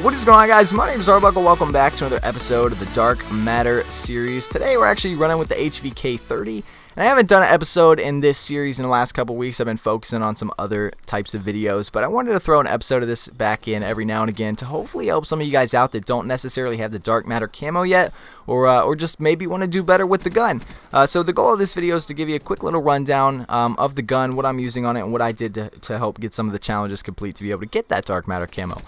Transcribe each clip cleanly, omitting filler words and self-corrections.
What is going on, guys? My name is Arbuckle. Welcome back to another episode of the Dark Matter series. Today we're actually running with the HVK-30, and I haven't done an episode in this series in the last couple weeks. I've been focusing on some other types of videos, but I wanted to throw an episode of this back in every now and again to hopefully help some of you guys out that don't necessarily have the Dark Matter camo yet, or just maybe want to do better with the gun. So the goal of this video is to give you a quick little rundown of the gun, what I'm using on it, and what I did to help get some of the challenges complete to be able to get that Dark Matter camo.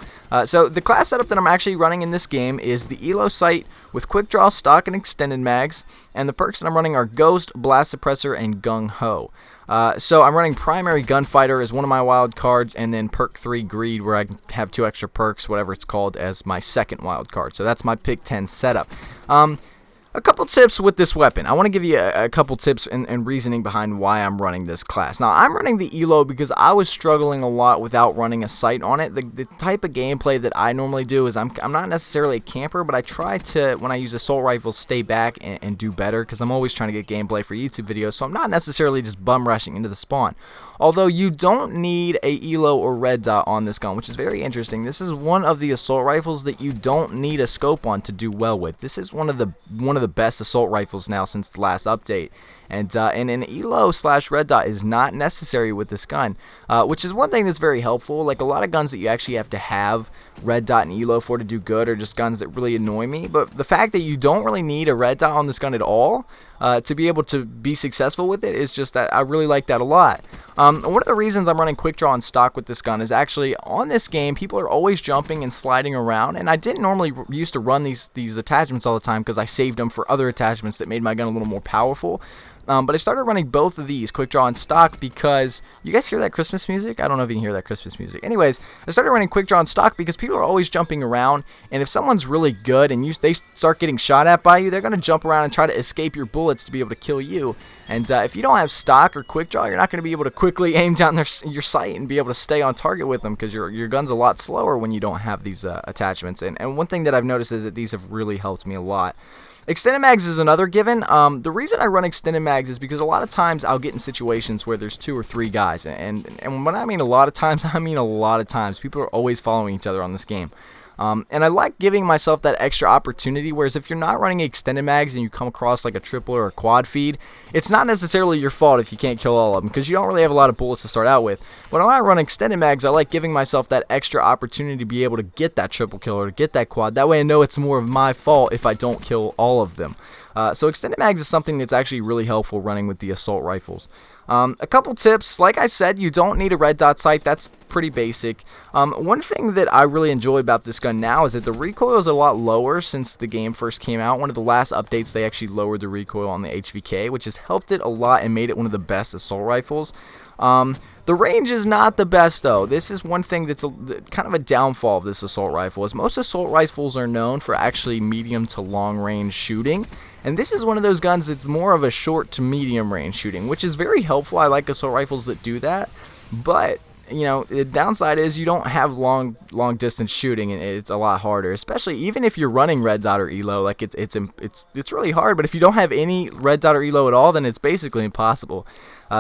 So the class setup that I'm actually running in this game is the ELO sight with quick draw, stock, and extended mags, and the perks that I'm running are Ghost, Blast Suppressor, and Gung Ho. So I'm running Primary Gunfighter as one of my wild cards, and then Perk 3 Greed, where I have 2 extra perks, whatever it's called, as my second wild card. So that's my pick 10 setup. A couple tips with this weapon. I want to give you a couple tips and reasoning behind why I'm running this class. Now, I'm running the ELO because I was struggling a lot without running a sight on it. The type of gameplay that I normally do is I'm not necessarily a camper, but I try to, when I use assault rifles, stay back and do better because I'm always trying to get gameplay for YouTube videos, so I'm not necessarily just bum rushing into the spawn. Although you don't need a ELO or red dot on this gun, which is very interesting. This is one of the assault rifles that you don't need a scope on to do well with. This is one of the best assault rifles now since the last update, and an ELO / red dot is not necessary with this gun, which is one thing that's very helpful. Like a lot of guns that you actually have to have red dot and ELO for to do good are just guns that really annoy me, but the fact that you don't really need a red dot on this gun at all to be able to be successful with it is just that I really like that a lot. One of the reasons I'm running quick draw and stock with this gun is actually on this game people are always jumping and sliding around, and I didn't normally used to run these attachments all the time because I saved them for other attachments that made my gun a little more powerful. But I started running both of these, quick draw and stock, because you guys hear that Christmas music? I don't know if you can hear that Christmas music. Anyways, I started running quick draw and stock because people are always jumping around, and if someone's really good and they start getting shot at by you, they're going to jump around and try to escape your bullets to be able to kill you. And if you don't have stock or quick draw, you're not going to be able to quickly aim down your sight and be able to stay on target with them because your gun's a lot slower when you don't have these attachments. And one thing that I've noticed is that these have really helped me a lot. Extended mags is another given. The reason I run extended mags is because a lot of times I'll get in situations where there's 2 or 3 guys, and when I mean a lot of times, I mean a lot of times. People are always following each other on this game. And I like giving myself that extra opportunity, whereas if you're not running extended mags and you come across like a triple or a quad feed, it's not necessarily your fault if you can't kill all of them because you don't really have a lot of bullets to start out with. But when I run extended mags, I like giving myself that extra opportunity to be able to get that triple kill or to get that quad. That way I know it's more of my fault if I don't kill all of them. So extended mags is something that's actually really helpful running with the assault rifles. A couple tips, like I said, you don't need a red dot sight. That's pretty basic. One thing that I really enjoy about this gun now is that the recoil is a lot lower since the game first came out. One of the last updates, they actually lowered the recoil on the HVK, which has helped it a lot and made it one of the best assault rifles. The range is not the best, though. This is one thing that's kind of a downfall of this assault rifle, is most assault rifles are known for actually medium to long range shooting, and this is one of those guns that's more of a short to medium range shooting, which is very helpful. I like assault rifles that do that, but you know, the downside is you don't have long distance shooting, and it's a lot harder, especially even if you're running red dot or ELO. Like it's really hard, but if you don't have any red dot or ELO at all, then it's basically impossible.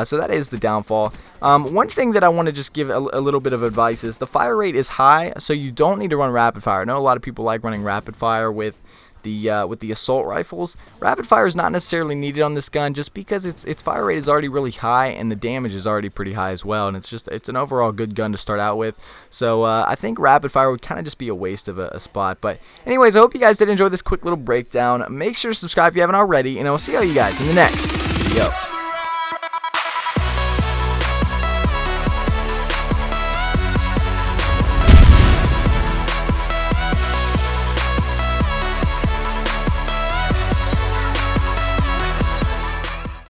So that is the downfall. One thing that I want to just give a little bit of advice is the fire rate is high, so you don't need to run rapid fire. I know a lot of people like running rapid fire with the assault rifles. Rapid fire is not necessarily needed on this gun just because its fire rate is already really high and the damage is already pretty high as well, and it's an overall good gun to start out with. So I think rapid fire would kind of just be a waste of a spot. But anyways, I hope you guys did enjoy this quick little breakdown. Make sure to subscribe if you haven't already, and I will see all you guys in the next video.